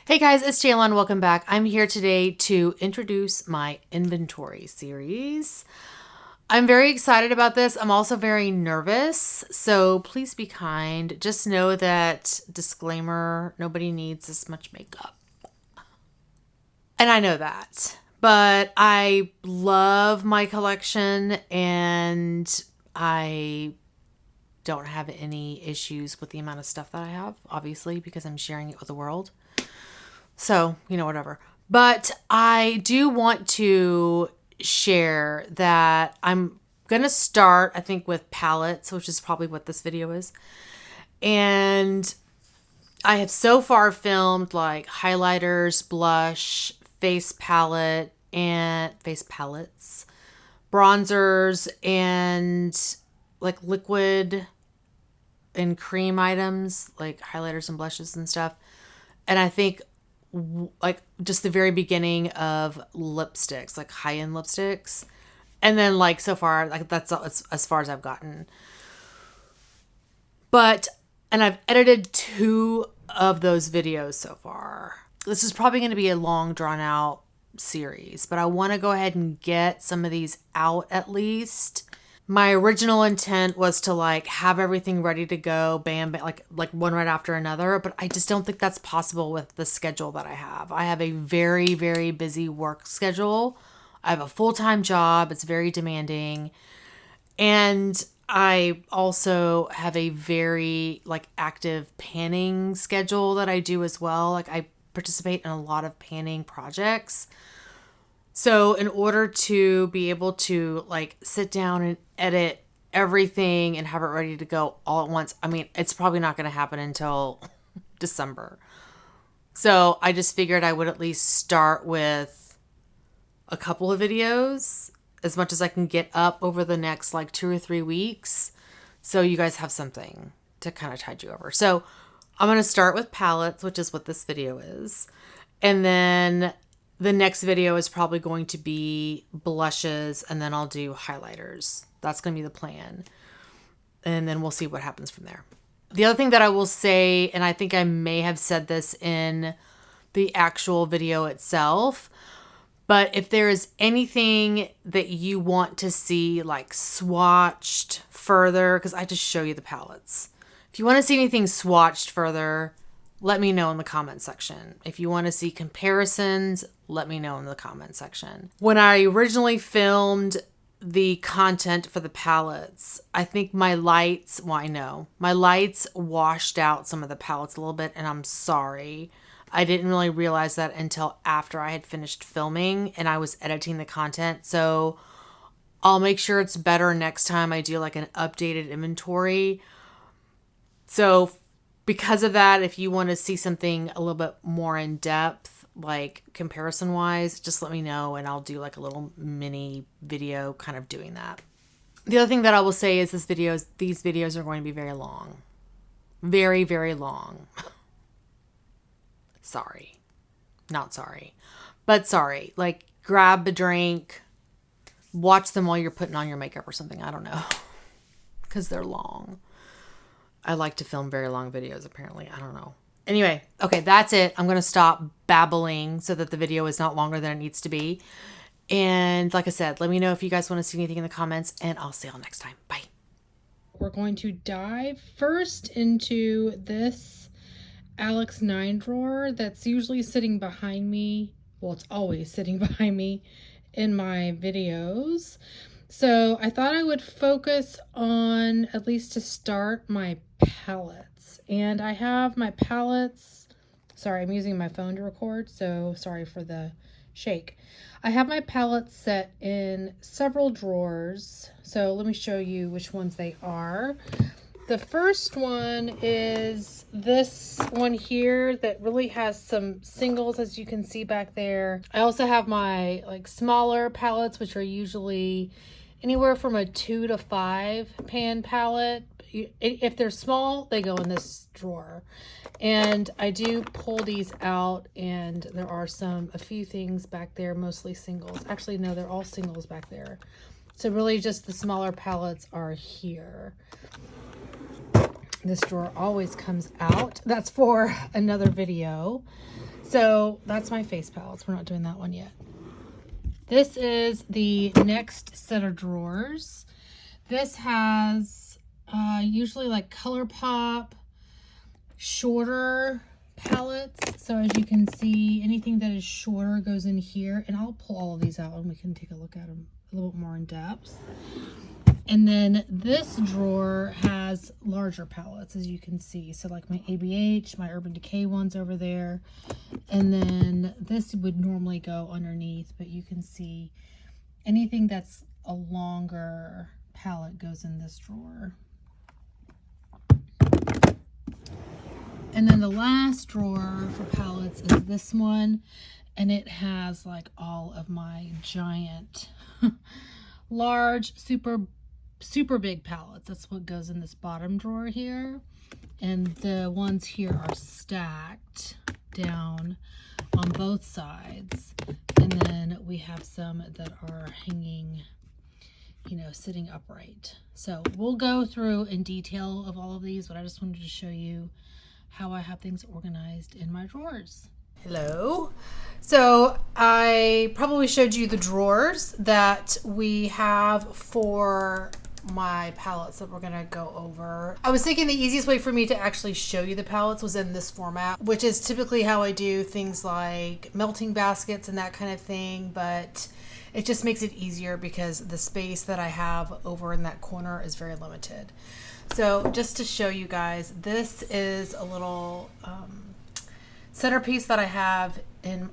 Hey guys, it's Jalen. Welcome back. I'm here today to introduce my inventory series. I'm very excited about this. I'm also very nervous, so please be kind. Just know that, disclaimer, nobody needs this much makeup. And I know that. But I love my collection and I don't have any issues with the amount of stuff that I have, obviously, because I'm sharing it with the world. So, whatever. But I do want to share that I'm going to start, I think, with palettes, which is probably what this video is. And I have so far filmed like highlighters, blush, face palette, and face palettes, bronzers, and like liquid and cream items, like highlighters and blushes and stuff. And I think like just the very beginning of lipsticks, like high-end lipsticks. And then like so far, like that's as far as I've gotten. And I've edited 2 of those videos so far. This is probably going to be a long drawn out series, but I want to go ahead and get some of these out at least. My original intent was to like have everything ready to go, bam, like one right after another, but I just don't think that's possible with the schedule that I have. I have a very, very busy work schedule. I have a full-time job. It's very demanding. And I also have a very like active panning schedule that I do as well. Like I participate in a lot of panning projects. So in order to be able to like sit down and edit everything and have it ready to go all at once, I mean, it's probably not going to happen until December. So I just figured I would at least start with a couple of videos, as much as I can get up over the next like 2 or 3 weeks. So you guys have something to kind of tide you over. So I'm going to start with palettes, which is what this video is. And then the next video is probably going to be blushes, and then I'll do highlighters. That's going to be the plan. And then we'll see what happens from there. The other thing that I will say, and I think I may have said this in the actual video itself, but if there is anything that you want to see like swatched further, because I just show you the palettes. If you want to see anything swatched further, let me know in the comment section. If you want to see comparisons, let me know in the comment section. When I originally filmed the content for the palettes, I think my lights washed out some of the palettes a little bit, and I'm sorry. I didn't really realize that until after I had finished filming and I was editing the content. So I'll make sure it's better next time I do like an updated inventory. So because of that, if you want to see something a little bit more in depth, like comparison wise, just let me know and I'll do like a little mini video kind of doing that. The other thing that I will say is these videos are going to be very long. Very, very long. Sorry. Not sorry. But sorry. Like grab a drink, watch them while you're putting on your makeup or something. I don't know. Because they're long. I like to film very long videos, apparently. I don't know. Anyway, okay, that's it. I'm going to stop babbling so that the video is not longer than it needs to be. And like I said, let me know if you guys want to see anything in the comments, and I'll see y'all next time. Bye. We're going to dive first into this Alex 9 drawer that's usually sitting behind me. Well, it's always sitting behind me in my videos. So I thought I would focus on, at least to start, my palettes. And I have my palettes. Sorry, I'm using my phone to record, so sorry for the shake. I have my palettes set in several drawers. So let me show you which ones they are. The first one is this one here that really has some singles, as you can see back there. I also have my like smaller palettes, which are usually anywhere from a 2 to 5 pan palette. If they're small, they go in this drawer. And I do pull these out, and there are a few things back there, mostly singles. Actually, no, they're all singles back there. So really just the smaller palettes are here. This drawer always comes out. That's for another video. So that's my face palettes. We're not doing that one yet. This is the next set of drawers. This has usually like ColourPop, shorter palettes. So as you can see, anything that is shorter goes in here. And I'll pull all of these out and we can take a look at them a little bit more in depth. And then this drawer has larger palettes, as you can see. So like my ABH, my Urban Decay ones over there. And then this would normally go underneath, but you can see anything that's a longer palette goes in this drawer. And then the last drawer for palettes is this one. And it has like all of my giant, large, super big palettes. That's what goes in this bottom drawer here. And the ones here are stacked down on both sides. And then we have some that are hanging, you know, sitting upright. So we'll go through in detail of all of these, but I just wanted to show you how I have things organized in my drawers. Hello. So I probably showed you the drawers that we have for my palettes that we're gonna go over. I was thinking the easiest way for me to actually show you the palettes was in this format, which is typically how I do things like melting baskets and that kind of thing, but it just makes it easier because the space that I have over in that corner is very limited. So just to show you guys, this is a little centerpiece that I have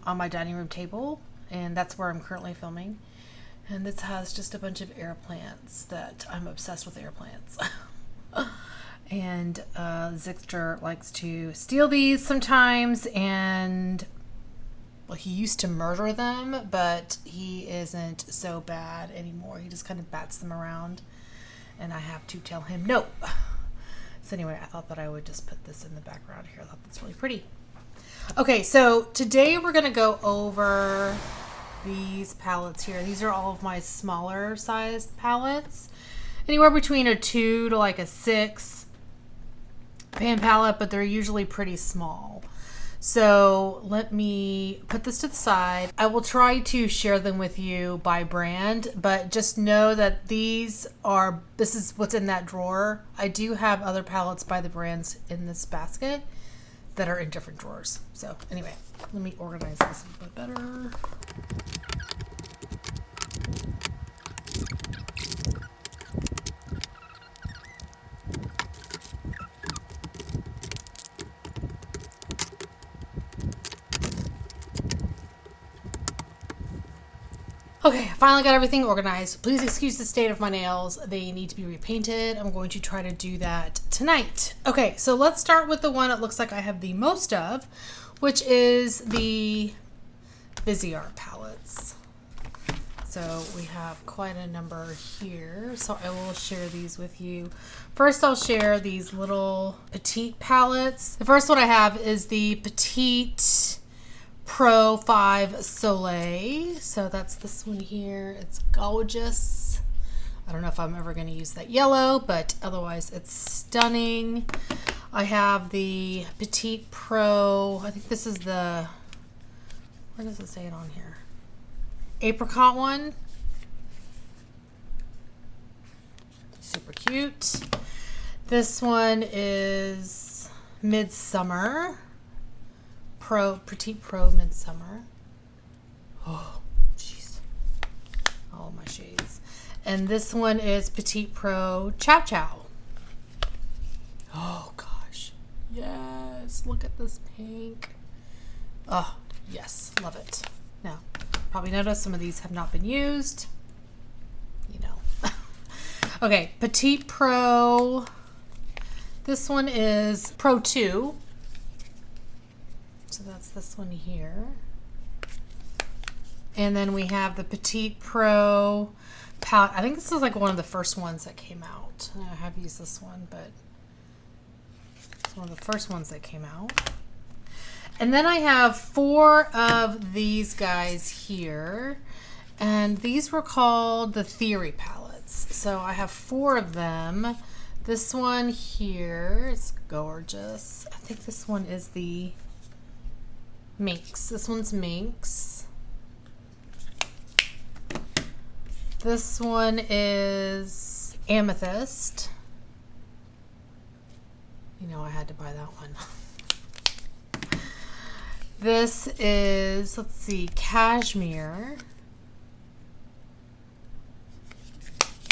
on my dining room table, and that's where I'm currently filming. And this has just a bunch of air plants that I'm obsessed with air plants. And Zixter likes to steal these sometimes, and well, he used to murder them, but he isn't so bad anymore. He just kind of bats them around, and I have to tell him no. So anyway, I thought that I would just put this in the background here. I thought that's really pretty. Okay, so today we're going to go over these palettes here. These are all of my smaller sized palettes. Anywhere between a 2 to like a 6 pan palette, but they're usually pretty small. So let me put this to the side. I will try to share them with you by brand, but just know that this is what's in that drawer. I do have other palettes by the brands in this basket that are in different drawers. So anyway, let me organize this a bit better. Okay, I finally got everything organized. Please excuse the state of my nails. They need to be repainted. I'm going to try to do that tonight. Okay, so let's start with the one it looks like I have the most of, which is the Vizier Palettes. So we have quite a number here, so I will share these with you. First, I'll share these little petite palettes. The first one I have is the Petite Pro 5 Soleil. So that's this one here. It's gorgeous. I don't know if I'm ever going to use that yellow, but otherwise it's stunning. I have the Petite Pro, I think this is the, where does it say it on here? Apricot one. Super cute. This one is Midsummer. Petite Pro Midsummer. Oh, jeez. All my shades. And this one is Petite Pro Chow Chow. Oh, gosh. Yes. Look at this pink. Oh, yes. Love it. Now, probably noticed some of these have not been used. You know. Okay. Petite Pro. This one is Pro 2. So that's this one here. And then we have the Petite Pro palette. I think this is like one of the first ones that came out. I have used this one, but it's one of the first ones that came out. And then I have 4 of these guys here. And these were called the Theory palettes. So I have 4 of them. This one here is gorgeous. I think this one is the Minx. This one's Minx. This one is Amethyst. You know I had to buy that one. This is, let's see, Cashmere.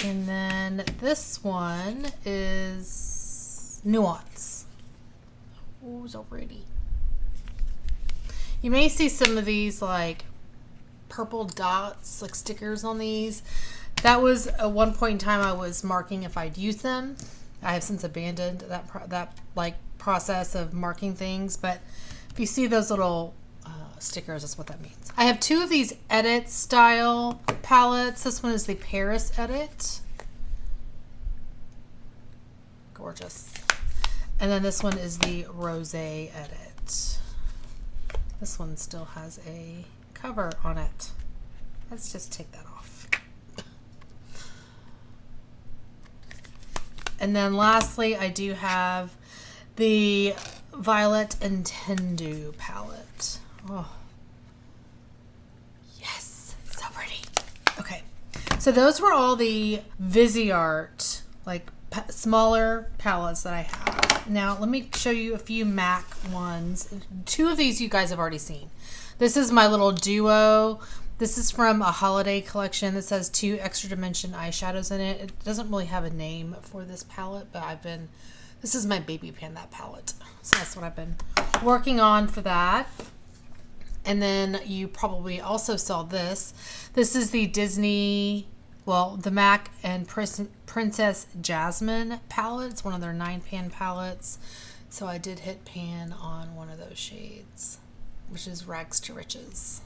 And then this one is Nuance. Oh, so pretty. You may see some of these like purple dots, like stickers on these. That was at one point in time I was marking if I'd use them. I have since abandoned that like process of marking things, but if you see those little stickers, that's what that means. I have two of these Edit style palettes. This one is the Paris Edit. Gorgeous. And then this one is the Rosé Edit. This one still has a cover on it. Let's just take that off. And then lastly, I do have the Violet Intendu palette. Oh, yes, so pretty. Okay, so those were all the Vizier, like smaller palettes that I have. Now let me show you a few MAC ones. Two of these you guys have already seen. This is my little duo. This is from a holiday collection. This has 2 extra dimension eyeshadows in it. It doesn't really have a name for this palette, but this is my baby panda palette. So that's what I've been working on for that. And then you probably also saw this. This is the Disney, well, the MAC and Princess Jasmine palette. It's one of their 9-pan palettes. So I did hit pan on one of those shades, which is Rags to Riches.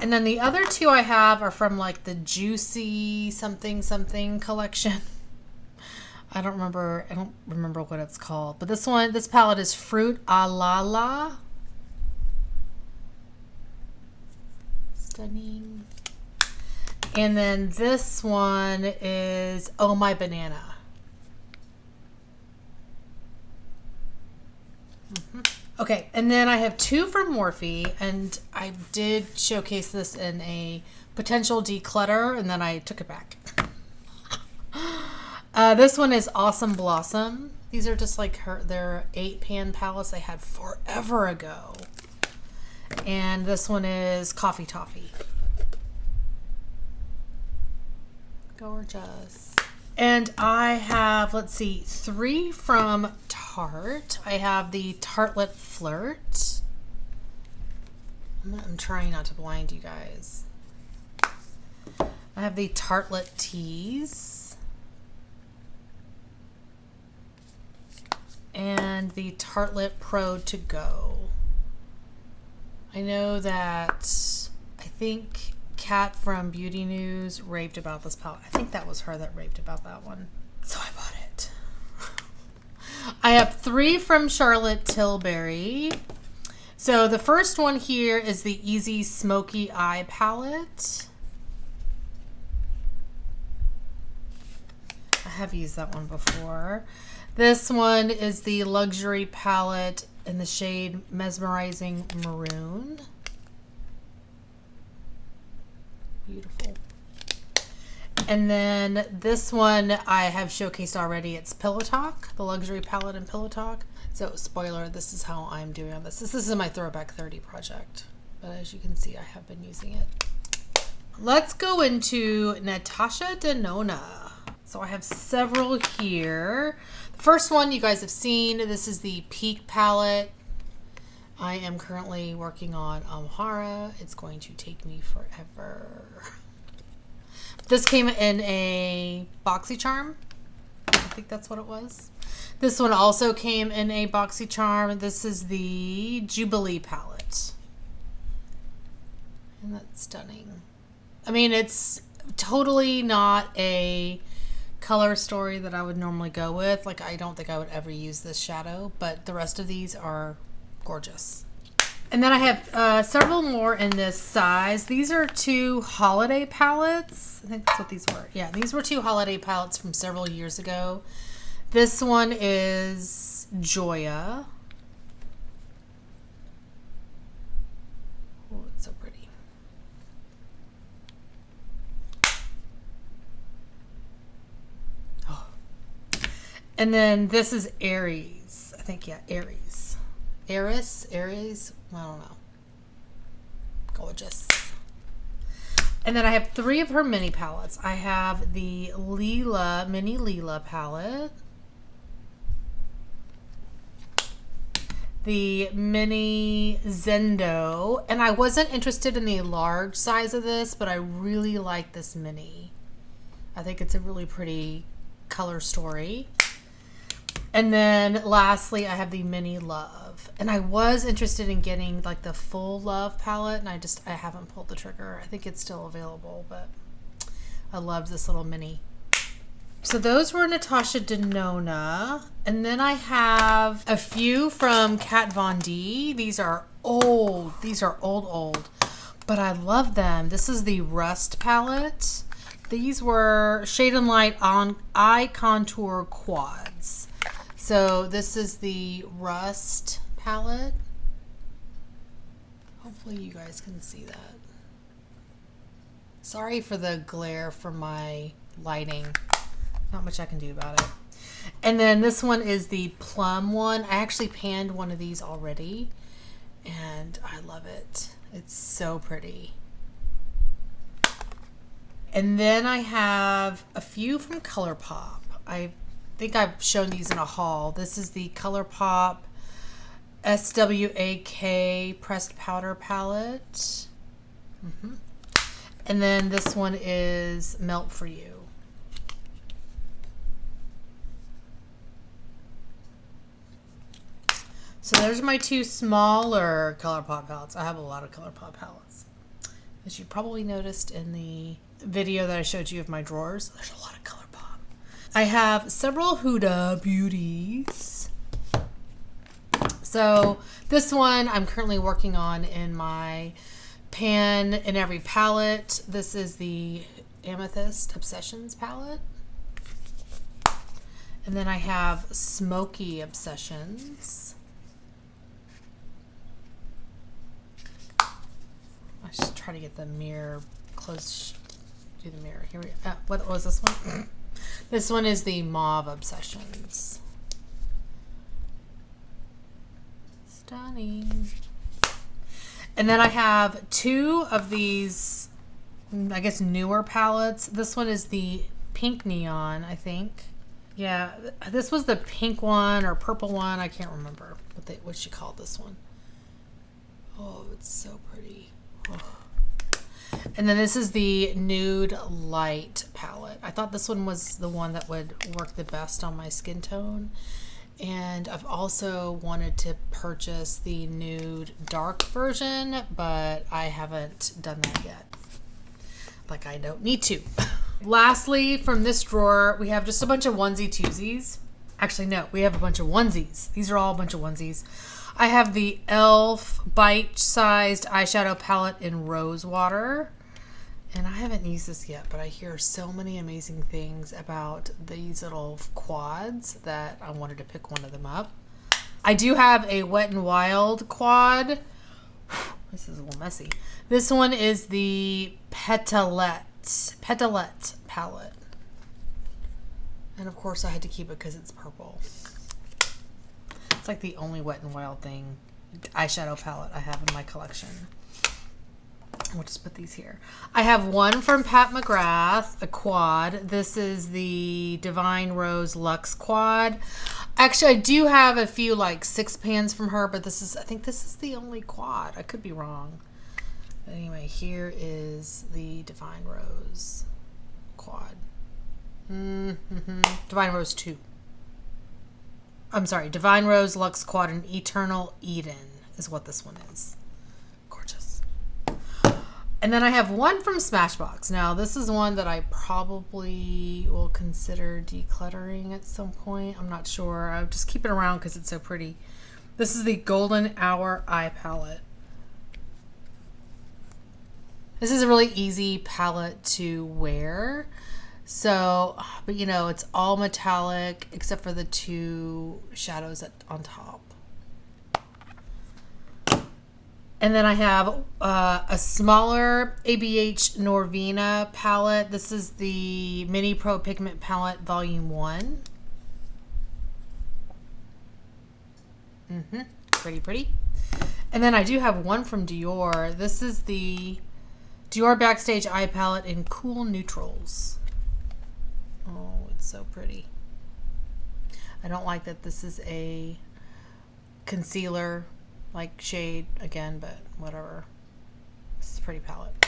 And then the other 2 I have are from like the Juicy something something collection. I don't remember what it's called. But this palette is Fruit a la la. Stunning. And then this one is Oh My Banana. Okay, and then I have 2 from Morphe, and I did showcase this in a potential declutter, and then I took it back. This one is Awesome Blossom. These are just like their 8-pan palettes they had forever ago. And this one is Coffee Toffee. Gorgeous. And I have, let's see, 3 from Tarte. I have the Tartelette Flirt. I'm trying not to blind you guys. I have the Tartelette Tease. And the Tartelette Pro To Go. I know that, I think Kat from Beauty News raved about this palette. I think that was her that raved about that one. So I bought it. I have 3 from Charlotte Tilbury. So the first one here is the Easy Smoky Eye palette. I have used that one before. This one is the Luxury palette in the shade Mesmerizing Maroon. Beautiful. And then this one I have showcased already. It's Pillow Talk, the Luxury palette in Pillow Talk. So spoiler, this is how I'm doing on this. This is my Throwback 30 project. But as you can see, I have been using it. Let's go into Natasha Denona. So I have several here. The first one you guys have seen. This is the Peak palette. I am currently working on Amhara. It's going to take me forever. This came in a BoxyCharm. I think that's what it was. This one also came in a BoxyCharm. This is the Jubilee palette. And that's stunning. I mean, it's totally not a color story that I would normally go with. Like, I don't think I would ever use this shadow, but the rest of these are gorgeous. And then I have several more in this size. These are 2 holiday palettes. I think that's what these were. Yeah, these were 2 holiday palettes from several years ago. This one is Joya. Oh, it's so pretty. Oh. And then this is Aries. I think, yeah, Aries. Aries? I don't know. Gorgeous. And then I have 3 of her mini palettes. I have the Leela, mini Leela palette. The mini Zendo. And I wasn't interested in the large size of this, but I really like this mini. I think it's a really pretty color story. And then lastly, I have the mini Love. And I was interested in getting like the full Love palette, and I haven't pulled the trigger. I think it's still available, but I love this little mini. So those were Natasha Denona. And then I have a few from Kat Von D. These are old. These are old, but I love them. This is the Rust palette. These were Shade and Light on Eye Contour Quads. So this is the Rust palette. Hopefully you guys can see that. Sorry for the glare from my lighting. Not much I can do about it. And then this one is the Plum one. I actually panned one of these already, and I love it. It's so pretty. And then I have a few from ColourPop. I think I've shown these in a haul. This is the ColourPop SWAK Pressed Powder Palette. And then this one is Melt For You. So there's my 2 smaller ColourPop palettes. I have a lot of ColourPop palettes. As you probably noticed in the video that I showed you of my drawers, there's a lot of ColourPop. I have several Huda Beauties. So this one I'm currently working on in my pan in every palette. This is the Amethyst Obsessions palette. And then I have Smokey Obsessions. I just try to get the mirror close to the mirror. Here we go. What was this one? This one is the Mauve Obsessions. Stunning. And then I have 2 of these, I guess, newer palettes. This one is the Pink Neon, I think. Yeah, this was the pink one or purple one. I can't remember what she called this one. Oh, it's so pretty. Oh. And then this is the Nude Light palette. I thought this one was the one that would work the best on my skin tone. And I've also wanted to purchase the Nude Dark version, but I haven't done that yet. Like, I don't need to. Lastly, from this drawer, we have just a bunch of onesie-twosies. Actually, no, we have a bunch of onesies. These are all a bunch of onesies. I have the e.l.f. bite-sized eyeshadow palette in Rose Water. And I haven't used this yet, but I hear so many amazing things about these little quads that I wanted to pick one of them up. I do have a Wet n Wild quad. This is a little messy. This one is the Petalette palette. And of course I had to keep it because it's purple. It's like the only Wet n Wild thing, eyeshadow palette I have in my collection. We'll just put these here. I have one from Pat McGrath, a quad. This is the Divine Rose Luxe quad. Actually, I do have a few like 6 pans from her, but I think this is the only quad. I could be wrong. But anyway, here is the Divine Rose quad. Divine Rose 2. I'm sorry, Divine Rose Luxe Quad and Eternal Eden is what this one is. Gorgeous. And then I have one from Smashbox. Now, this is one that I probably will consider decluttering at some point. I'm not sure. I'll just keep it around because it's so pretty. This is the Golden Hour Eye Palette. This is a really easy palette to wear. So, but you know, it's all metallic except for the two shadows on top. And then I have a smaller ABH Norvina palette. This is the Mini Pro Pigment Palette Volume 1. Pretty, pretty. And then I do have one from Dior. This is the Dior Backstage Eye Palette in Cool Neutrals. Oh, it's so pretty. I don't like that this is a concealer like shade again, but whatever. This is a pretty palette.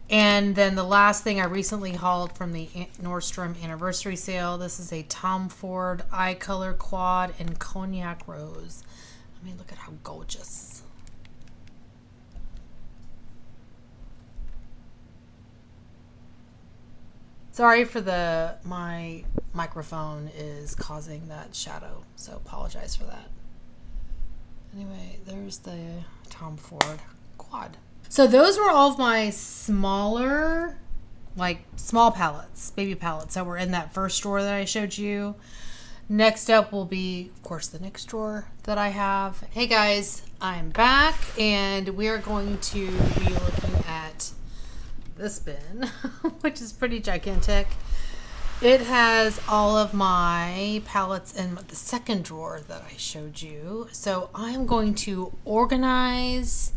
And then the last thing I recently hauled from the Nordstrom anniversary sale. This is a Tom Ford Eye Color Quad in Cognac Rose. I mean, look at how gorgeous. Sorry for my microphone is causing that shadow, so apologize for that. Anyway, there's the Tom Ford Quad. So those were all of my smaller, like small palettes, baby palettes that were in that first drawer that I showed you. Next up will be, of course, the next drawer that I have. Hey guys, I'm back and we are going to be looking at this bin, which is pretty gigantic. It has all of my palettes in the second drawer that I showed you. So I'm going to organize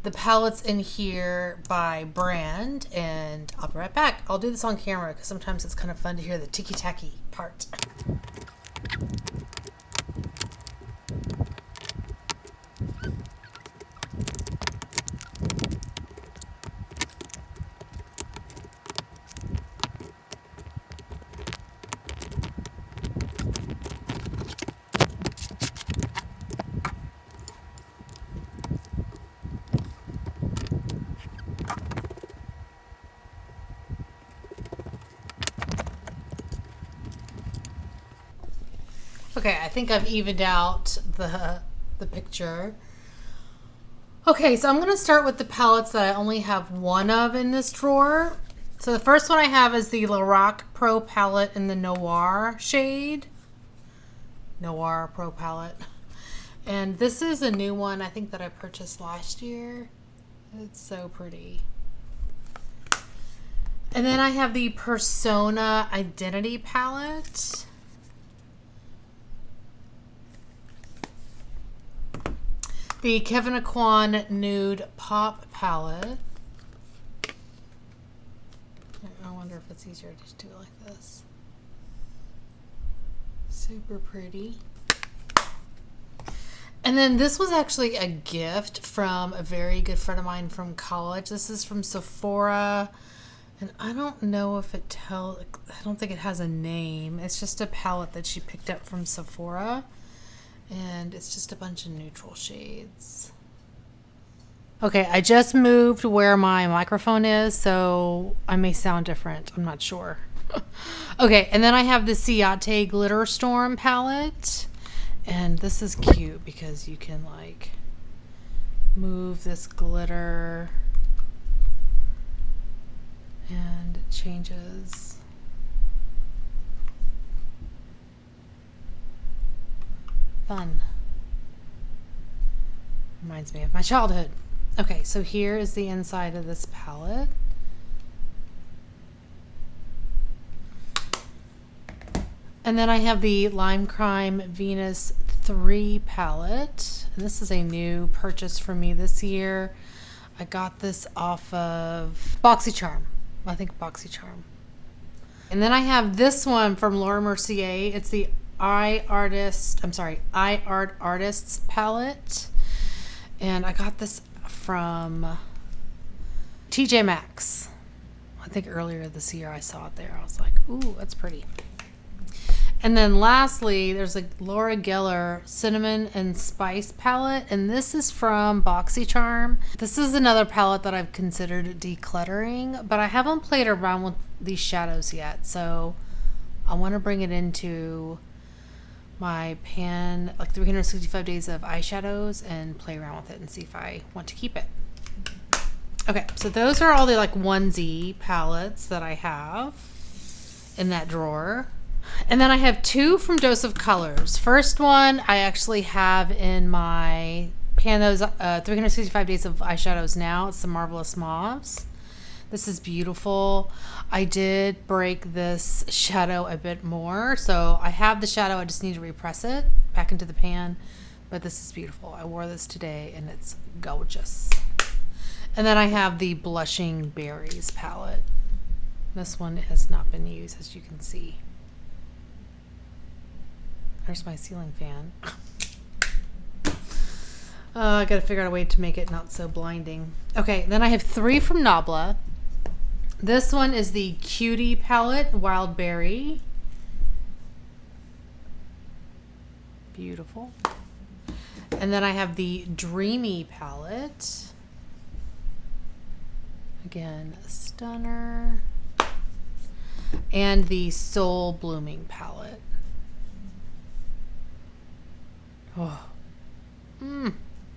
the palettes in here by brand and I'll be right back. I'll do this on camera because sometimes it's kind of fun to hear the ticky-tacky part. Okay, I think I've evened out the picture. Okay, so I'm going to start with the palettes that I only have one of in this drawer. So the first one I have is the Lorac Pro Palette in the Noir shade. Noir Pro Palette. And this is a new one I think that I purchased last year. It's so pretty. And then I have the Persona Identity Palette. The Kevin Aquan Nude Pop Palette. I wonder if it's easier to just do it like this. Super pretty. And then this was actually a gift from a very good friend of mine from college. This is from Sephora. And I don't know if I don't think it has a name. It's just a palette that she picked up from Sephora. And it's just a bunch of neutral shades. Okay, I just moved where my microphone is, so I may sound different. I'm not sure. Okay, and then I have the Ciate Glitter Storm palette. And this is cute because you can like move this glitter and it changes. Fun. Reminds me of my childhood. Okay, so here is the inside of this palette. And then I have the Lime Crime Venus 3 palette. And this is a new purchase for me this year. I got this off of BoxyCharm. I think BoxyCharm. And then I have this one from Laura Mercier. It's the Eye Art Artists palette. And I got this from TJ Maxx. I think earlier this year I saw it there. I was like, ooh, that's pretty. And then lastly, there's a Laura Geller Cinnamon and Spice palette. And this is from BoxyCharm. This is another palette that I've considered decluttering, but I haven't played around with these shadows yet. So I want to bring it into my pan, like 365 days of eyeshadows, and play around with it and see if I want to keep it. Okay, so those are all the like onesie palettes that I have in that drawer. And then I have two from Dose of Colors. First one I actually have in my Pan Those 365 Days of Eyeshadows now. It's the Marvelous Mauves. This is beautiful. I did break this shadow a bit more. So I have the shadow. I just need to repress it back into the pan. But this is beautiful. I wore this today and it's gorgeous. And then I have the Blushing Berries palette. This one has not been used, as you can see. There's my ceiling fan. I gotta figure out a way to make it not so blinding. Okay, then I have three from Nabla. This one is the Cutie palette, Wild Berry. Beautiful. And then I have the Dreamy palette. Again, a stunner. And the Soul Blooming palette. Oh,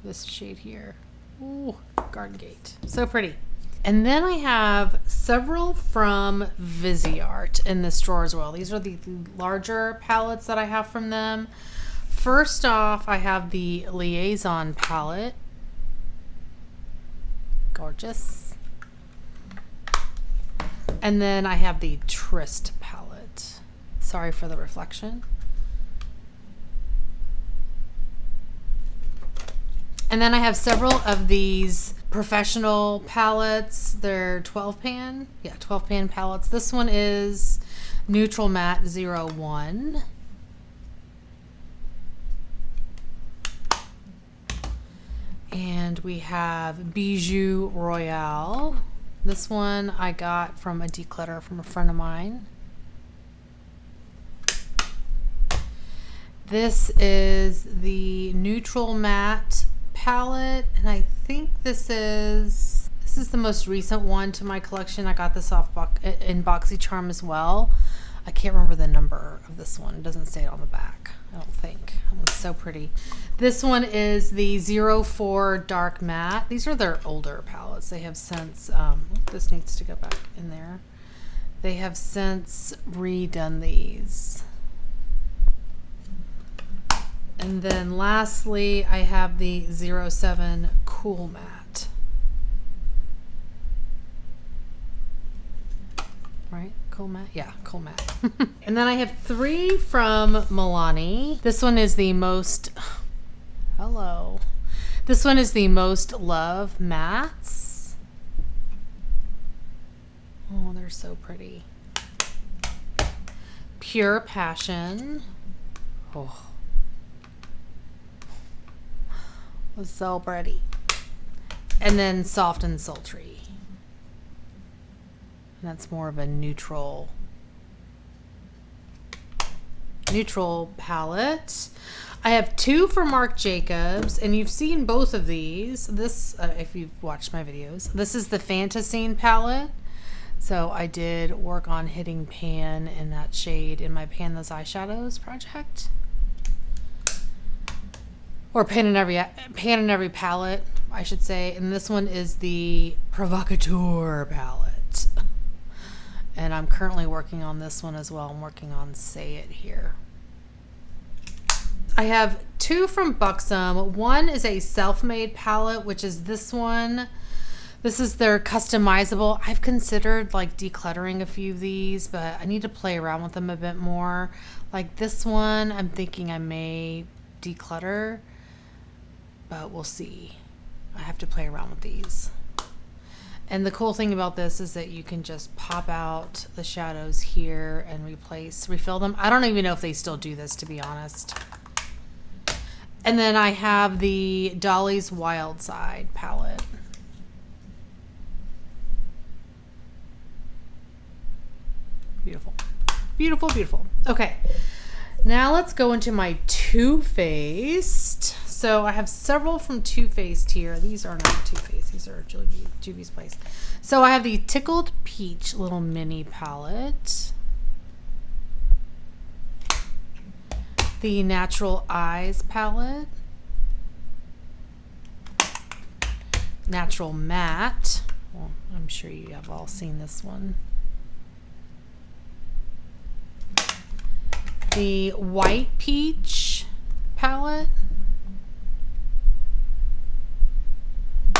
this shade here. Ooh, Garden Gate. So pretty. And then I have several from Vizier in this drawer as well. These are the larger palettes that I have from them. First off, I have the Liaison palette. Gorgeous. And then I have the Tryst palette. Sorry for the reflection. And then I have several of these professional palettes. They're 12 pan. Yeah, 12 pan palettes. This one is Neutral Matte 01. And we have Bijou Royale. This one I got from a declutter from a friend of mine. This is the Neutral Matte palette, and I think this is the most recent one to my collection. I got this off in BoxyCharm as well. I can't remember the number of this one. It doesn't say it on the back, I don't think. Oh, it's so pretty. This one is the 04 Dark Matte. These are their older palettes. They have since this needs to go back in there. They have since redone these. And then lastly, I have the 07 Cool Matte. Right? Cool Matte? Yeah, Cool Matte. And then I have three from Milani. This one is the most... Hello. This one is the Most Love Mattes. Oh, they're so pretty. Pure Passion. Oh. So pretty. And then Soft and Sultry. And that's more of a neutral palette. I have two for Marc Jacobs, and you've seen both of these. This, if you've watched my videos, this is the Fantasine palette. So I did work on hitting pan in that shade in my Pan Those Eyeshadows project. Or pan in every palette, I should say. And this one is the Provocateur Palette. And I'm currently working on this one as well. I'm working on Say It here. I have two from Buxom. One is a self-made palette, which is this one. This is their customizable. I've considered like decluttering a few of these, but I need to play around with them a bit more. Like this one, I'm thinking I may declutter. But we'll see. I have to play around with these. And the cool thing about this is that you can just pop out the shadows here and refill them. I don't even know if they still do this, to be honest. And then I have the Dolly's Wild Side palette. Beautiful. Beautiful, beautiful. Okay. Now let's go into my Too Faced. So I have several from Too Faced here. These are not Too Faced. These are Juvia's Place. So I have the Tickled Peach little mini palette. The Natural Eyes palette. Natural Matte. Well, I'm sure you have all seen this one. The White Peach palette.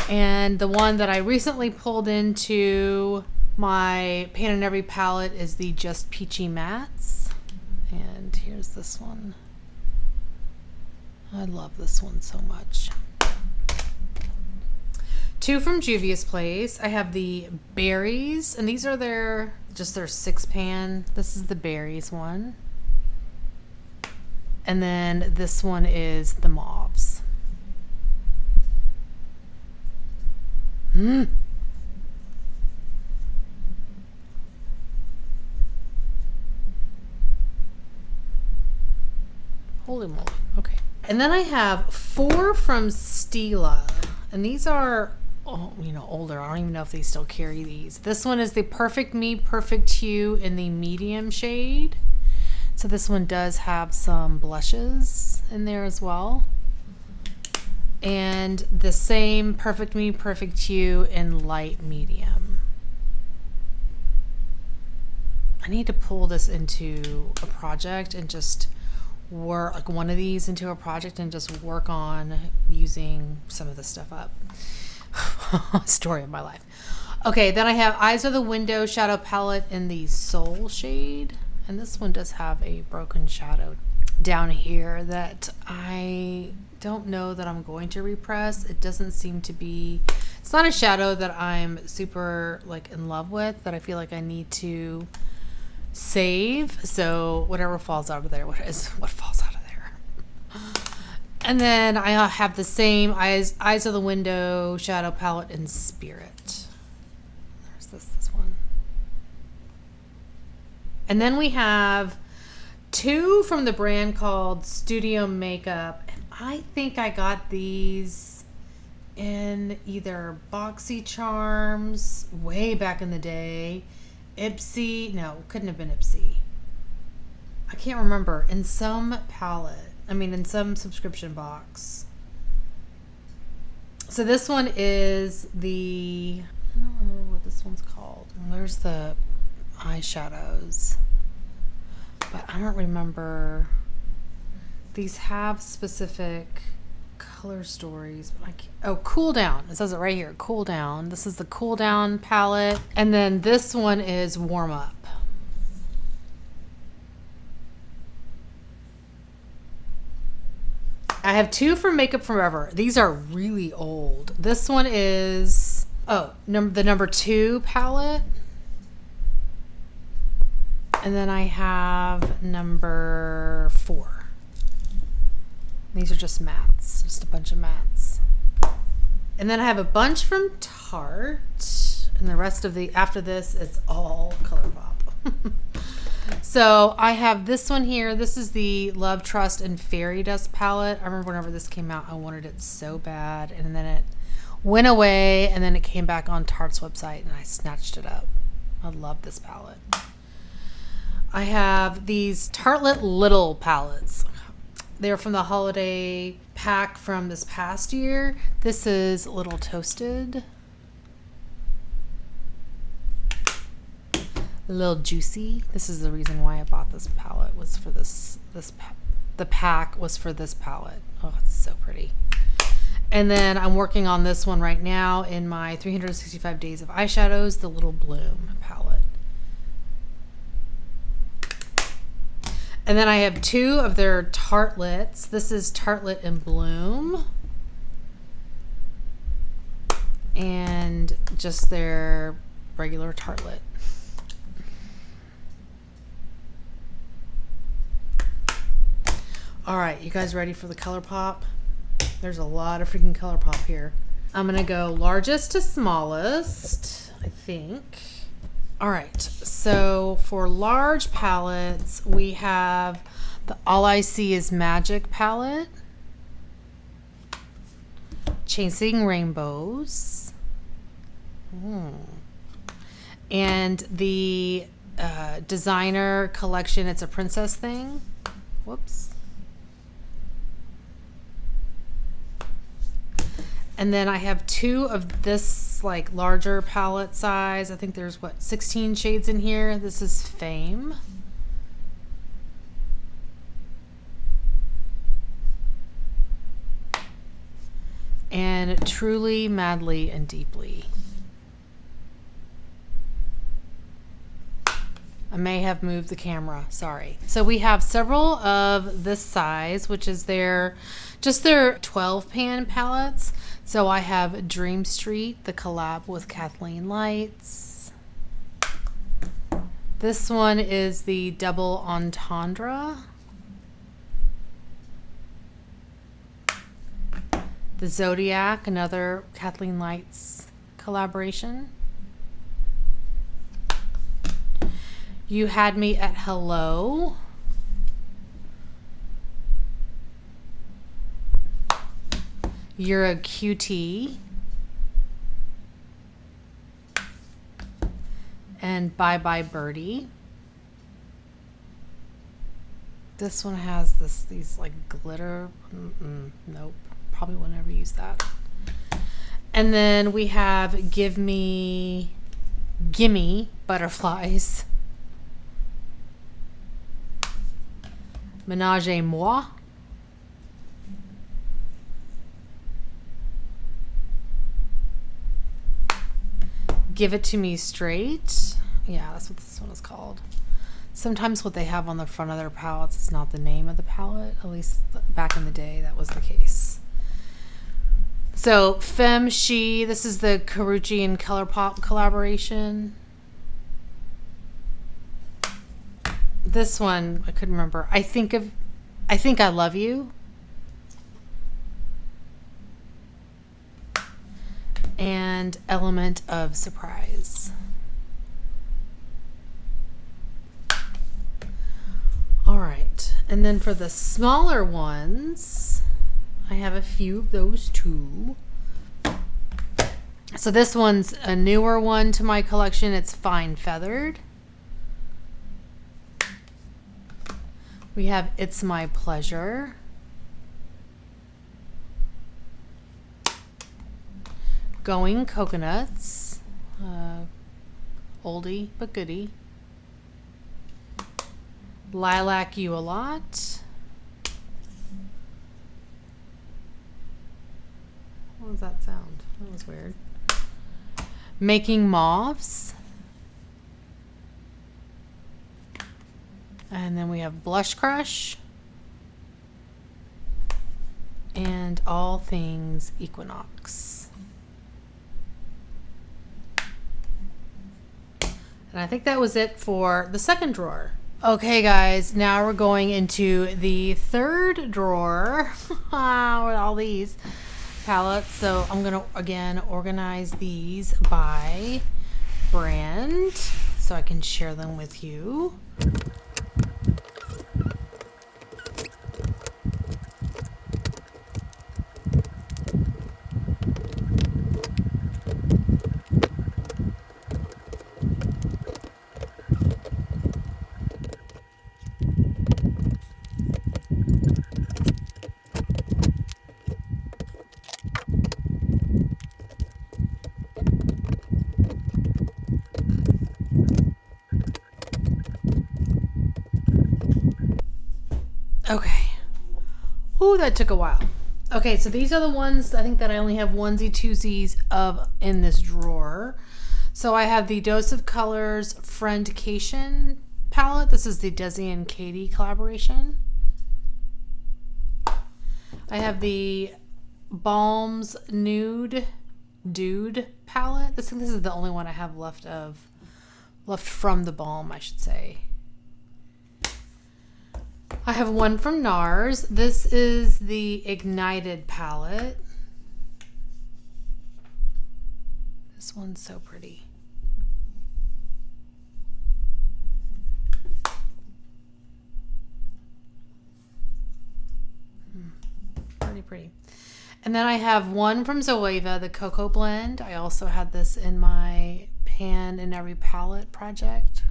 And the one that I recently pulled into my Paint on Every palette is the Just Peachy Mattes. And here's this one. I love this one so much. Two from Juvia's Place. I have the Berries, and these are their 6-pan. This is the Berries one. And then this one is the Mauves. Holy moly. Okay. And then I have 4 from Stila. And these are, older. I don't even know if they still carry these. This one is the Perfect Me, Perfect You in the medium shade. So this one does have some blushes in there as well. And the same Perfect Me, Perfect You in light medium. I need to pull this into a project and just work, like one of these into a project and just work on using some of this stuff up. Story of my life. Okay, then I have Eyes of the Window Shadow Palette in the Soul shade. And this one does have a broken shadow down here that I don't know that I'm going to repress. It doesn't seem to be, it's not a shadow that I'm super in love with, that I feel like I need to save. So whatever falls out of there, what falls out of there. And then I have the same Eyes of the Window Shadow Palette in Spirit. There's this one. And then we have 2 from the brand called Studio Makeup. And I think I got these in either BoxyCharms way back in the day. Ipsy. No, couldn't have been Ipsy. I can't remember. In some palette. In some subscription box. So this one is the, I don't remember what this one's called. Where's the eyeshadows? But I don't remember. These have specific color stories, but I can't. Oh, Cool Down. It says it right here. Cool Down. This is the Cool Down palette. And then this one is Warm Up. I have 2 from Makeup Forever. These are really old. This one is, the number 2 palette. And then I have number 4. These are just mattes, just a bunch of mattes. And then I have a bunch from Tarte. And the rest of after this, it's all ColourPop. So I have this one here. This is the Love, Trust, and Fairy Dust palette. I remember whenever this came out, I wanted it so bad. And then it went away, and then it came back on Tarte's website, and I snatched it up. I love this palette. I have these Tartelette Little palettes. They're from the holiday pack from this past year. This is Little Toasted. A little juicy. This is the reason why I bought this palette, was for the pack was for this palette. Oh, it's so pretty. And then I'm working on this one right now in my 365 Days of Eyeshadows, the Little Bloom palette. And then I have 2 of their Tartelettes. This is Tartelette in Bloom. And just their regular Tartelette. All right, you guys ready for the ColourPop? There's a lot of freaking ColourPop here. I'm gonna go largest to smallest, I think. All right, so for large palettes, we have the All I See Is Magic palette, Chasing Rainbows, and the designer collection, It's a Princess Thing. Whoops. And then I have 2 of this like larger palette size. I think there's what, 16 shades in here. This is Fame. And Truly, Madly, and Deeply. I may have moved the camera, sorry. So we have several of this size, which is their 12 pan palettes. So I have Dream Street, the collab with Kathleen Lights. This one is the Double Entendre. The Zodiac, another Kathleen Lights collaboration. You Had Me at Hello. You're a Cutie. And Bye Bye Birdie. This one has these like glitter. Nope. Probably won't ever use that. And then we have Gimme Butterflies. Menage a Moi. Give It to Me Straight. Yeah, that's what this one is called. Sometimes what they have on the front of their palettes is not the name of the palette. At least back in the day, that was the case. So, Femme She. This is the Carucci and ColourPop collaboration. This one, I couldn't remember. I Think I Love You. And Element of Surprise. All right. And then for the smaller ones, I have a few of those too. So this one's a newer one to my collection. It's Fine Feathered. We have It's My Pleasure. Going Coconuts. Oldie but goodie. Lilac You a Lot. What was that sound? That was weird. Making Mauves. And then we have Blush Crush. And All Things Equinox. And I think that was it for the second drawer. Okay, guys, now we're going into the third drawer with all these palettes. So I'm going to, again, organize these by brand so I can share them with you. Okay. Ooh, that took a while. Okay, so these are the ones I think that I only have onesie twosies of in this drawer. So I have the Dose of Colors Friendcation palette. This is the Desi and Katie collaboration. I have the Balms Nude Dude palette. I think this is the only one I have left from the Balm, I should say. I have one from NARS. This is the Ignited palette. This one's so pretty. Pretty. And then I have one from Zoeva, the Cocoa Blend. I also had this in my Pan in Every Palette project.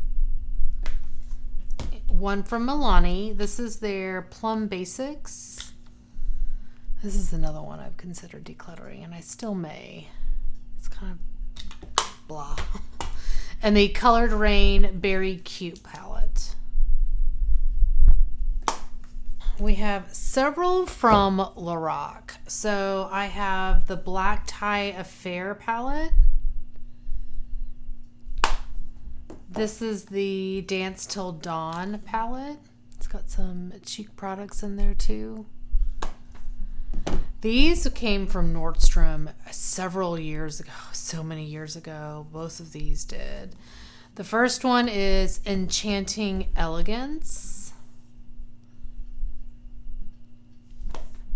One from Milani. This is their Plum Basics. This is another one I've considered decluttering, and I still may. It's kind of blah. And the Colored Rain Berry Cute palette. We have several from Lorac. So I have the Black Tie Affair palette. This is the Dance Till Dawn palette. It's got some cheek products in there too. These came from Nordstrom several years ago, so many years ago. Both of these did. The first one is Enchanting Elegance.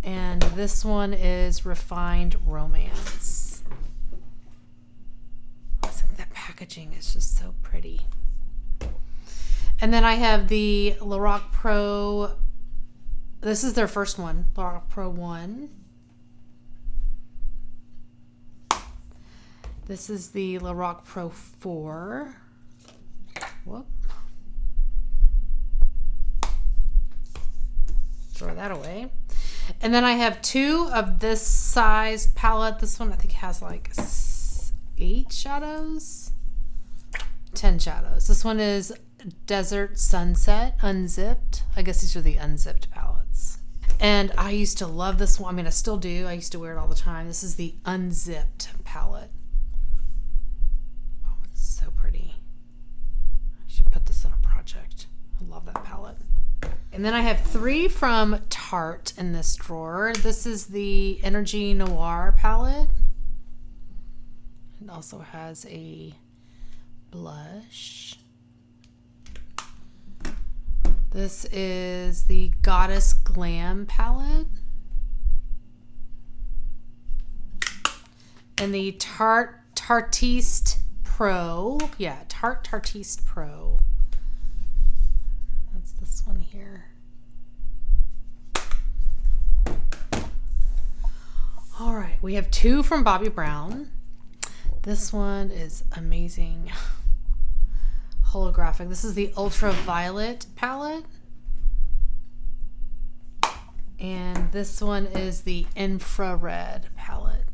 And this one is Refined Romance. I think that packaging is just so pretty. And then I have the Lorac Pro. This is their first one, Lorac Pro 1. This is the Lorac Pro 4. Whoop. Throw that away. And then I have two of this size palette. This one I think has like 8 shadows. 10 shadows. This one is Desert Sunset Unzipped. I guess these are the unzipped palettes. And I used to love this one. I mean, I still do. I used to wear it all the time. This is the Unzipped palette. Oh, it's so pretty. I should put this in a project. I love that palette. And then I have 3 from Tarte in this drawer. This is the Energy Noir palette. It also has a blush. This is the Goddess Glam palette. And the Tartiste Pro. Yeah, Tartiste Pro. That's this one here. All right, we have 2 from Bobbi Brown. This one is amazing. Holographic. This is the Ultraviolet palette. And this one is the Infrared palette.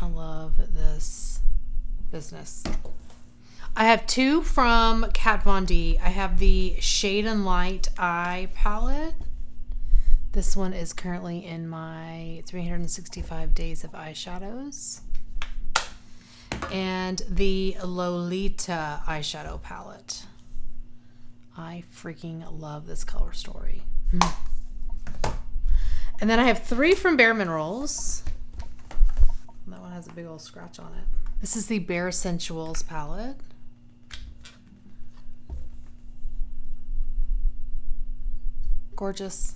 I love this business. I have 2 from Kat Von D. I have the Shade and Light Eye palette. This one is currently in my 365 days of eyeshadows. And the Lolita eyeshadow palette. I freaking love this color story. And then I have 3 from Bare Minerals. That one has a big old scratch on it. This is the Bare Sensuals palette. Gorgeous.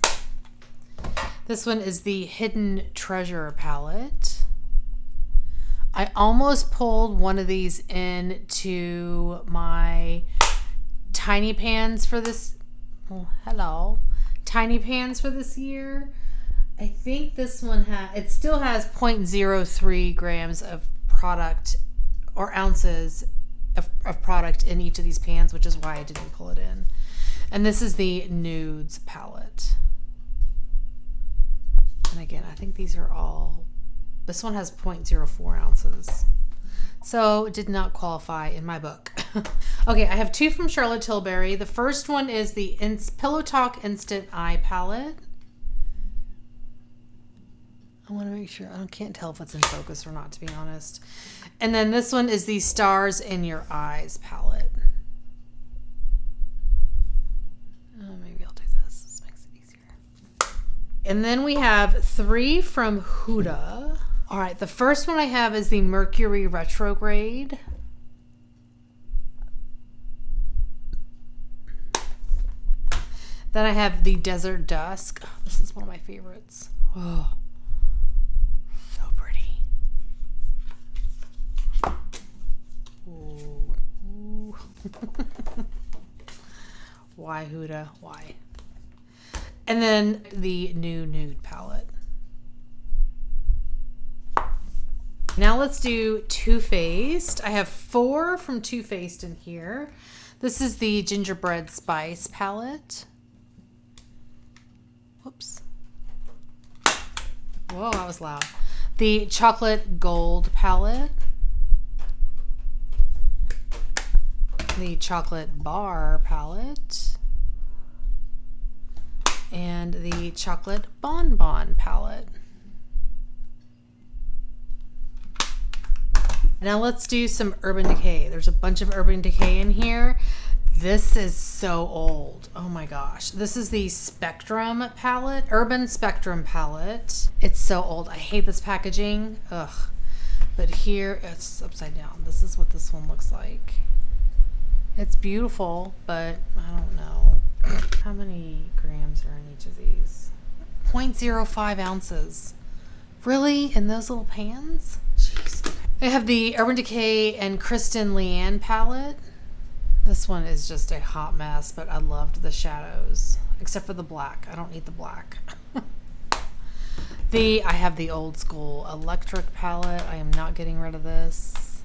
This one is the Hidden Treasure palette. I almost pulled one of these into my tiny pans for this. Oh, hello. Tiny pans for this year. I think this one it still has 0.03 grams of product or ounces of product in each of these pans, which is why I didn't pull it in. And this is the Nudes palette. And again, I think these are all, this one has 0.04 ounces. So it did not qualify in my book. Okay, I have 2 from Charlotte Tilbury. The first one is the Pillow Talk Instant Eye palette. I want to make sure, I can't tell if it's in focus or not, to be honest. And then this one is the Stars in Your Eyes palette. Maybe I'll do this. This makes it easier. And then we have 3 from Huda. All right, the first one I have is the Mercury Retrograde. Then I have the Desert Dusk. Oh, this is one of my favorites. Oh, so pretty. Ooh. Why, Huda? Why? And then the new Nude palette. Now let's do Too Faced. I have 4 from Too Faced in here. This is the Gingerbread Spice palette. Whoops. Whoa, that was loud. The Chocolate Gold Palette. The Chocolate Bar Palette. And the Chocolate Bonbon Palette. Now let's do some Urban Decay. There's a bunch of Urban Decay in here. This is so old. Oh my gosh. This is the Spectrum palette, Urban Spectrum palette. It's so old. I hate this packaging. Ugh. But here it's upside down. This is what this one looks like. It's beautiful, but I don't know. How many grams are in each of these? 0.05 ounces. Really? In those little pans? Jeez. I have the Urban Decay and Kristen Leanne palette. This one is just a hot mess, but I loved the shadows, except for the black. I don't need the black. I have the old school electric palette. I am not getting rid of this.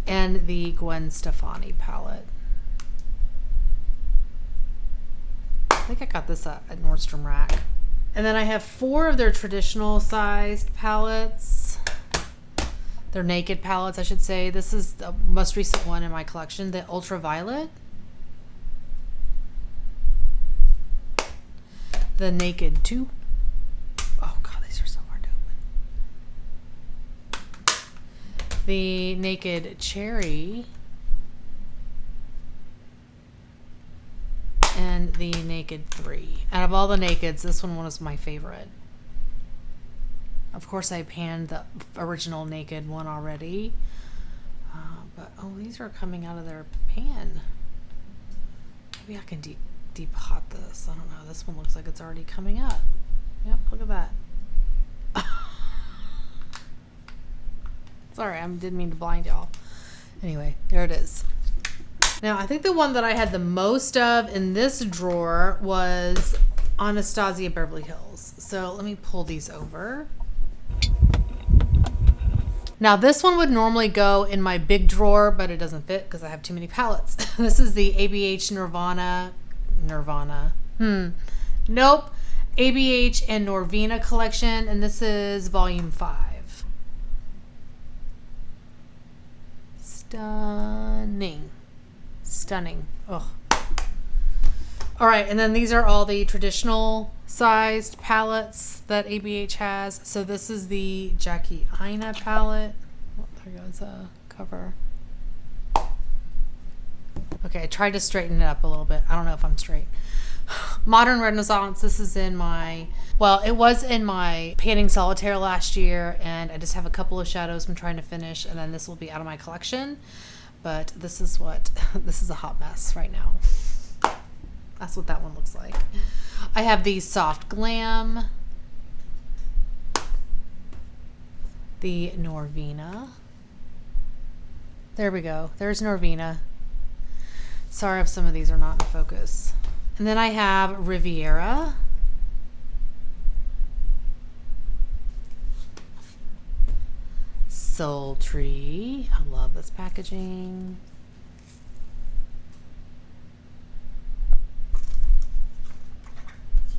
And the Gwen Stefani palette. I think I got this at Nordstrom Rack. And then I have 4 of their traditional sized palettes. They're naked palettes, I should say. This is the most recent one in my collection, the Ultraviolet. The Naked 2. Oh God, these are so hard to open. The Naked Cherry. And the Naked 3. Out of all the Nakeds, this one was my favorite. Of course, I panned the original Naked one already. But, oh, these are coming out of their pan. Maybe I can deep hot this. I don't know. This one looks like it's already coming up. Yep, look at that. Sorry, I didn't mean to blind y'all. Anyway, there it is. Now, I think the one that I had the most of in this drawer was Anastasia Beverly Hills. So let me pull these over. Now this one would normally go in my big drawer, but it doesn't fit because I have too many palettes. This is the ABH Nirvana. Nope. ABH and Norvina collection, and this is volume 5. Stunning. Ugh. All right, and then these are all the traditional sized palettes that ABH has. So this is the Jackie Aina palette. Oh, there goes a cover. Okay, I tried to straighten it up a little bit. I don't know if I'm straight. Modern Renaissance. This is in my, well, it was in my Painting Solitaire last year, and I just have a couple of shadows I'm trying to finish, and then this will be out of my collection. But this is this is a hot mess right now. That's what that one looks like. I have the Soft Glam. The Norvina. There we go. There's Norvina. Sorry if some of these are not in focus. And then I have Riviera. Sultry. I love this packaging.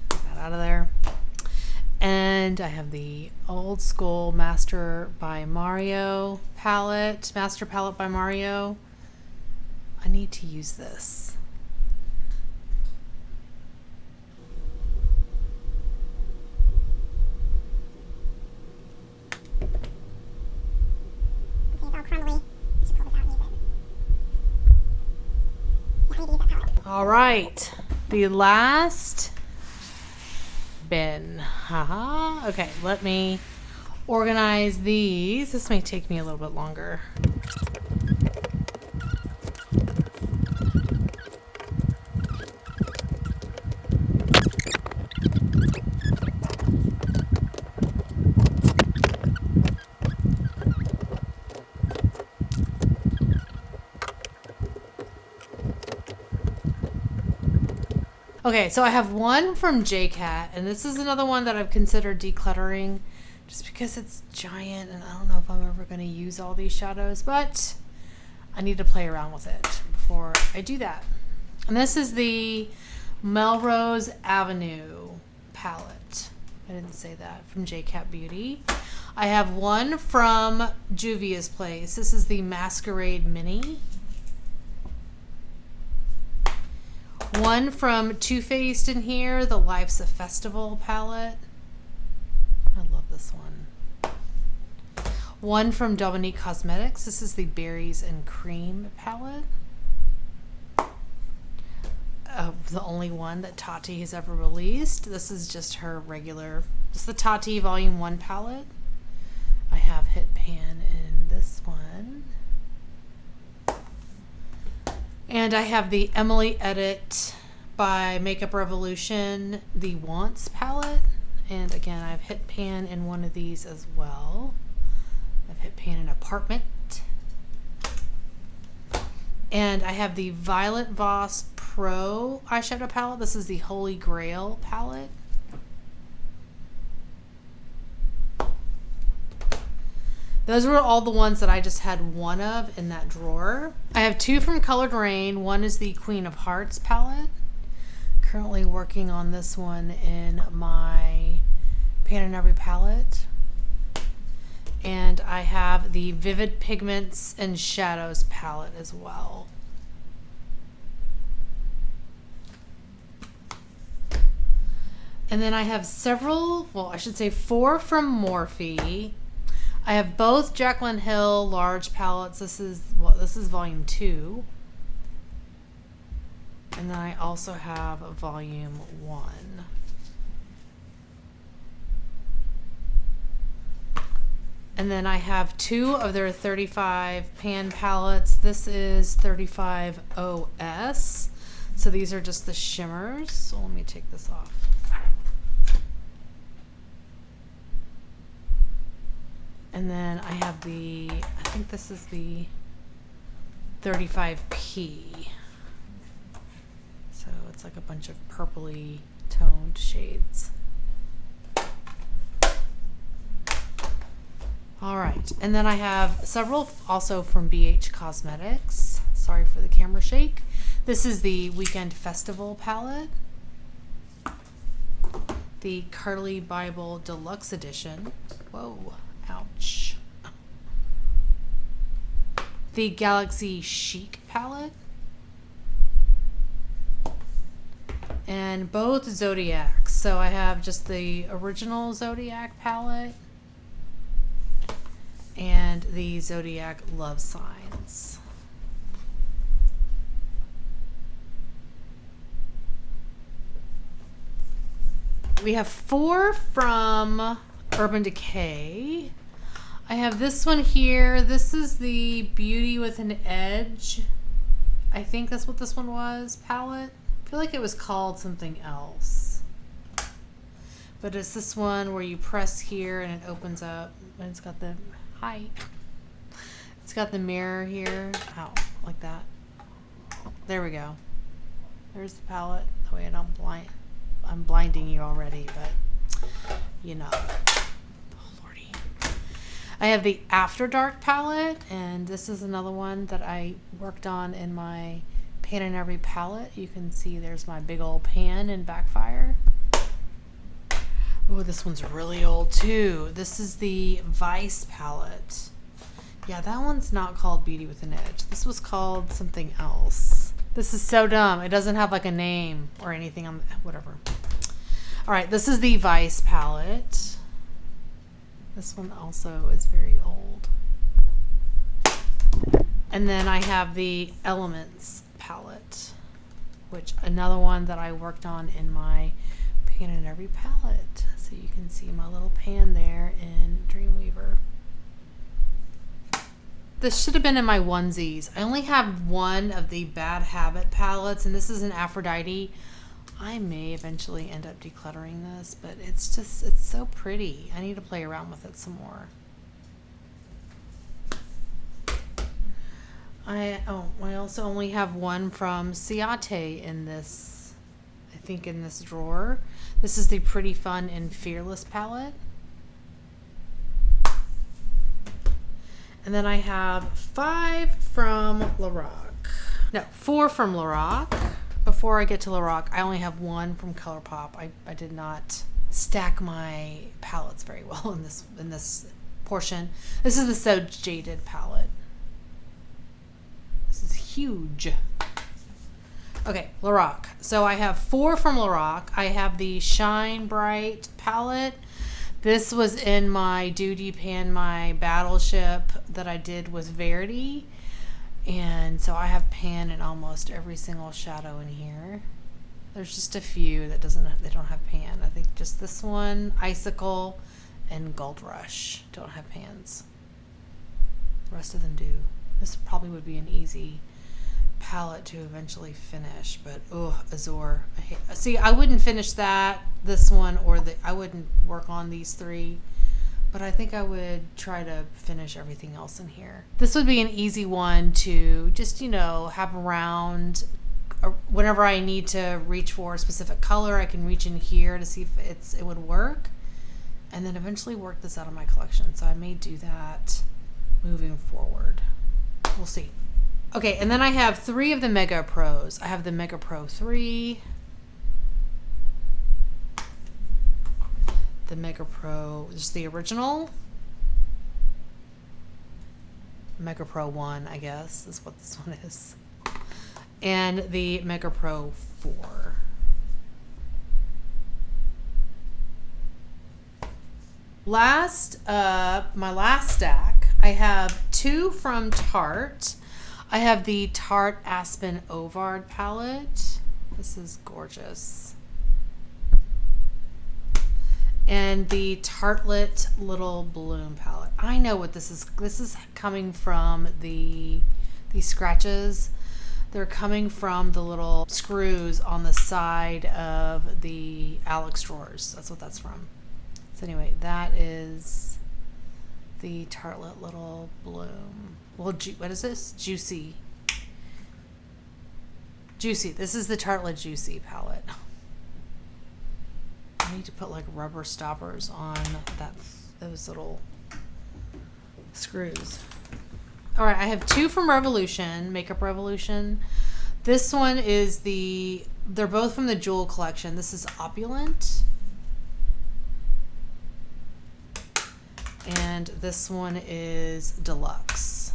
Get that out of there. And I have the old school Master by Mario palette. Master palette by Mario. I need to use this. All right, the last bin. Haha. Okay, let me organize these. This may take me a little bit longer. Okay, so I have one from JCat, and this is another one that I've considered decluttering just because it's giant and I don't know if I'm ever going to use all these shadows, but I need to play around with it before I do that. And this is the Melrose Avenue palette. I didn't say that. From J Cat Beauty. I have one from Juvia's Place. This is the Masquerade Mini. One from Too Faced in here, the Life's a Festival palette. I love this one. One from Dominique Cosmetics. This is the Berries and Cream palette. The only one that Tarte has ever released. This is just her regular, this is the Tarte Volume 1 palette. I have Hit Pan in this one. And I have the Emily Edit by Makeup Revolution, the Wants palette. And again, I've Hit Pan in one of these as well. I've Hit Pan in Apartment. And I have the Violet Voss Pro eyeshadow palette. This is the Holy Grail palette. Those were all the ones that I just had one of in that drawer. I have two from Colored Rain. One is the Queen of Hearts palette. Currently working on this one in my Pan and Every palette. And I have the Vivid Pigments and Shadows palette as well. And then I have several, well, I should say 4 from Morphe. I have both Jaclyn Hill large palettes. This is volume 2. And then I also have a volume 1. And then I have 2 of their 35 pan palettes. This is 35 OS. So these are just the shimmers. So let me take this off. And then I have the, I think this is the 35P. So it's like a bunch of purpley toned shades. All right, and then I have several also from BH Cosmetics. Sorry for the camera shake. This is the Weekend Festival palette. The Carly Bible Deluxe Edition. Whoa, ouch. The Galaxy Chic palette. And both Zodiacs. So I have just the original Zodiac palette and the Zodiac Love Signs. We have 4 from Urban Decay. I have this one here. This is the Beauty with an Edge. I think that's what this one was, palette. I feel like it was called something else. But it's this one where you press here and it opens up and it's got the, hi. It's got the mirror here. Oh, like that. There we go. There's the palette. That way I don't I'm blinding you already, but you know. Oh, Lordy. I have the After Dark palette, and this is another one that I worked on in my Pan and Every palette. You can see there's my big old pan in Backfire. Oh, this one's really old too. This is the Vice palette. Yeah, that one's not called Beauty with an Edge. This was called something else. This is so dumb. It doesn't have like a name or anything on whatever. All right, this is the Vice palette. This one also is very old. And then I have the Elements palette, which another one that I worked on in my Pan and Every palette. So you can see my little pan there in Dreamweaver. This should have been in my onesies. I only have one of the Bad Habit palettes, and this is an Aphrodite. I may eventually end up decluttering this, but it's so pretty. I need to play around with it some more. I also only have one from Ciate in this, I think in this drawer. This is the Pretty Fun and Fearless palette. And then I have 4 from Lorac. before I get to Lorac, I only have one from ColourPop. I did not stack my palettes very well in this portion. This is the So Jaded palette. This is huge. Okay, Lorac. So I have 4 from Lorac. I have the Shine Bright palette. This was in my Duty Pan, my Battleship that I did with Verity. And so I have pan in almost every single shadow in here. There's just a few that they don't have pan. I think just this one, Icicle, and Gold Rush don't have pans. The rest of them do. This probably would be an easy palette to eventually finish, but Azure. See, I wouldn't finish this one, or I wouldn't work on these 3. But I think I would try to finish everything else in here. This would be an easy one to just, have around. Whenever I need to reach for a specific color, I can reach in here to see if it would work. And then eventually work this out of my collection. So I may do that moving forward. We'll see. Okay, and then I have 3 of the Mega Pros. I have the Mega Pro 3. The Mega Pro, just the original. Mega Pro 1, I guess, is what this one is. And the Mega Pro 4. My last stack, I have 2 from Tarte. I have the Tarte Aspen Ovard palette. This is gorgeous. And the Tartelette Little Bloom palette. I know what this is. This is coming from these scratches. They're coming from the little screws on the side of the Alex drawers. That's what that's from. So anyway, that is the Tartelette Little Bloom. Well, what is this? Juicy. This is the Tartelette Juicy palette. I need to put like rubber stoppers on those little screws. All right, I have 2 from Revolution, Makeup Revolution. This one is they're both from the Jewel collection. This is Opulent. And this one is Deluxe.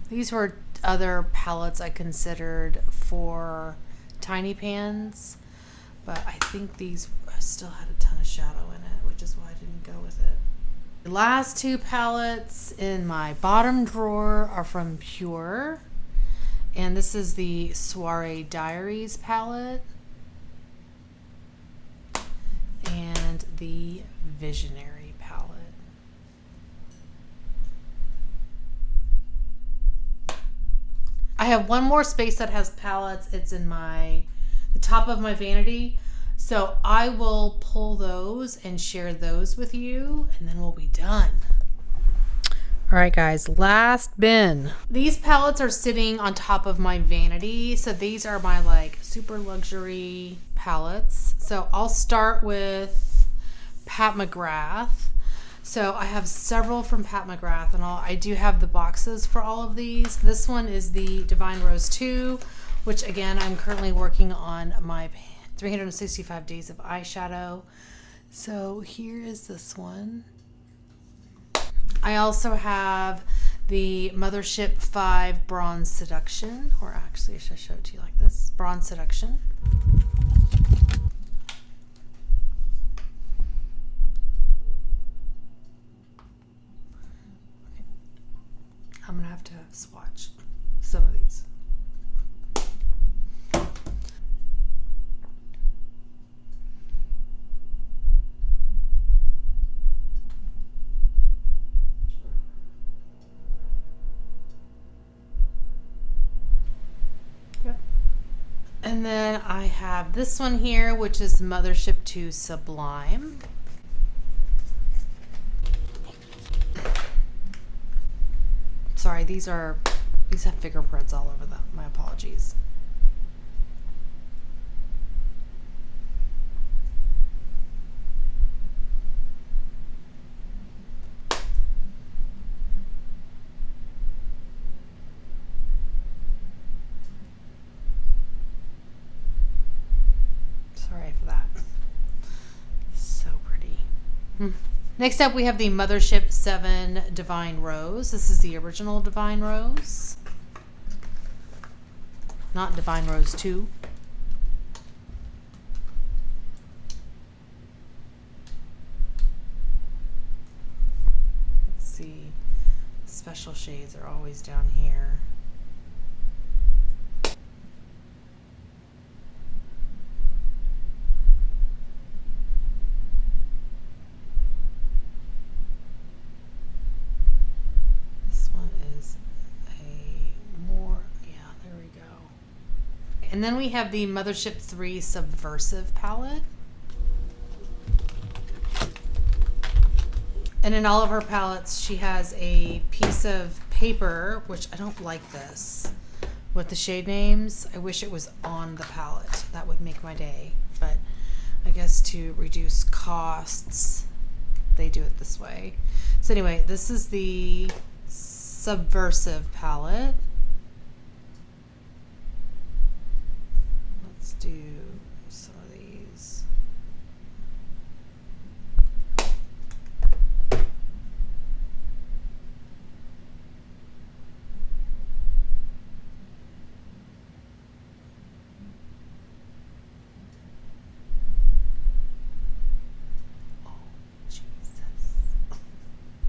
These were other palettes I considered for tiny pans. But I think these still had a ton of shadow in it, which is why I didn't go with it. The last 2 palettes in my bottom drawer are from Pure. And this is the Soiree Diaries palette. And the Visionary palette. I have one more space that has palettes. It's in the top of my vanity. So I will pull those and share those with you, and then we'll be done. All right, guys, last bin. These palettes are sitting on top of my vanity. So these are my like super luxury palettes. So I'll start with Pat McGrath. So I have several from Pat McGrath, and I do have the boxes for all of these. This one is the Divine Rose 2, which again, I'm currently working on my 365 Days of Eyeshadow. So here is this one. I also have the Mothership 5 Bronze Seduction, or actually I should show it to you like this, Bronze Seduction. Okay. I'm gonna have to swatch some of these. And then I have this one here, which is Mothership 2 Sublime. Sorry, these have fingerprints all over them. My apologies. Next up, we have the Mothership 7 Divine Rose. This is the original Divine Rose, not Divine Rose 2. Let's see. Special shades are always down here. And then we have the Mothership 3 Subversive Palette. And in all of her palettes, she has a piece of paper, which I don't like this, with the shade names. I wish it was on the palette. That would make my day. But I guess to reduce costs, they do it this way. So anyway, this is the Subversive Palette. Do some of these. Oh, Jesus.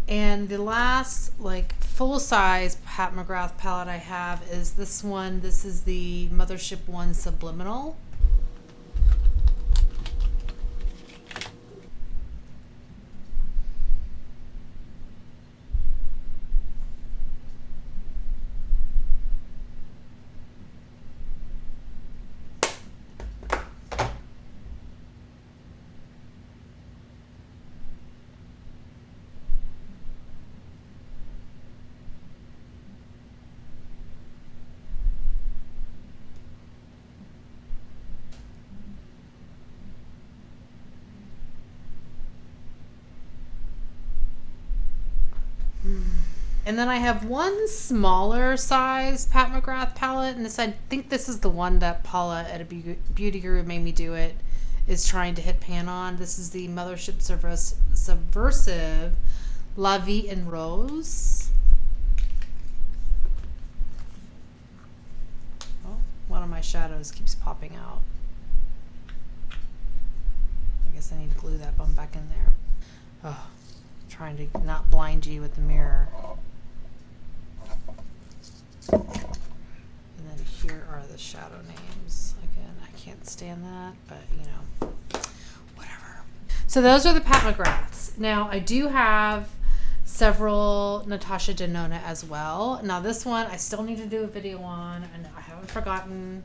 And the last, like, full-size Pat McGrath palette I have is this one. This is the Mothership 1 Subliminal. And then I have one smaller size Pat McGrath palette, and I think this is the one that Paula at a Beauty Guru made me do it, is trying to hit pan on. This is the Mothership Subversive La Vie en Rose. Oh, one of my shadows keeps popping out. I guess I need to glue that bum back in there. Oh, trying to not blind you with the mirror. And then here are the shadow names. Again, I can't stand that, but you know, whatever. So those are the Pat McGraths. Now I do have several Natasha Denona as well. Now this one I still need to do a video on, and I haven't forgotten.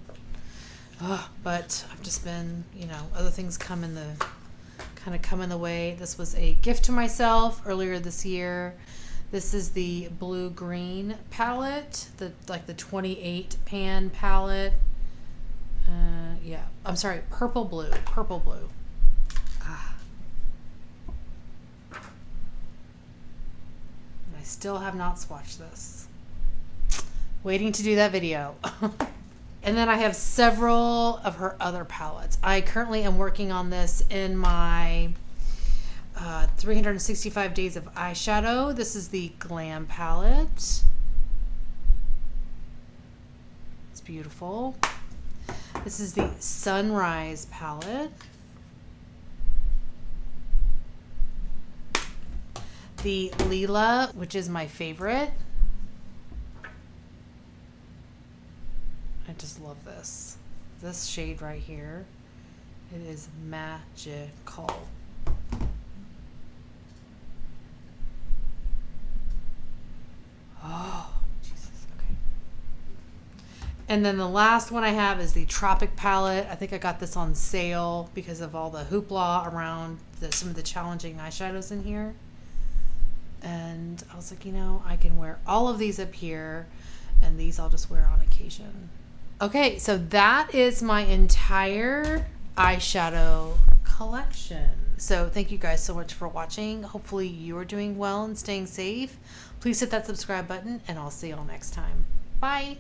But I've just been, you know, other things come in the way. This was a gift to myself earlier this year. This is the blue-green palette, the 28 pan palette. Yeah, I'm sorry, purple blue. Ah. And I still have not swatched this. Waiting to do that video. And then I have several of her other palettes. I currently am working on this in my 365 Days of Eyeshadow. This is the Glam Palette. It's beautiful. This is the Sunrise Palette. The Lila, which is my favorite. I just love this. This shade right here. It is magical. Oh, Jesus. Okay. And then the last one I have is the Tropic Palette. I think I got this on sale because of all the hoopla around some of the challenging eyeshadows in here. And I was like, you know, I can wear all of these up here, and these I'll just wear on occasion. Okay, so that is my entire eyeshadow collection. So thank you guys so much for watching. Hopefully you're doing well and staying safe. Please hit that subscribe button, and I'll see y'all next time. Bye.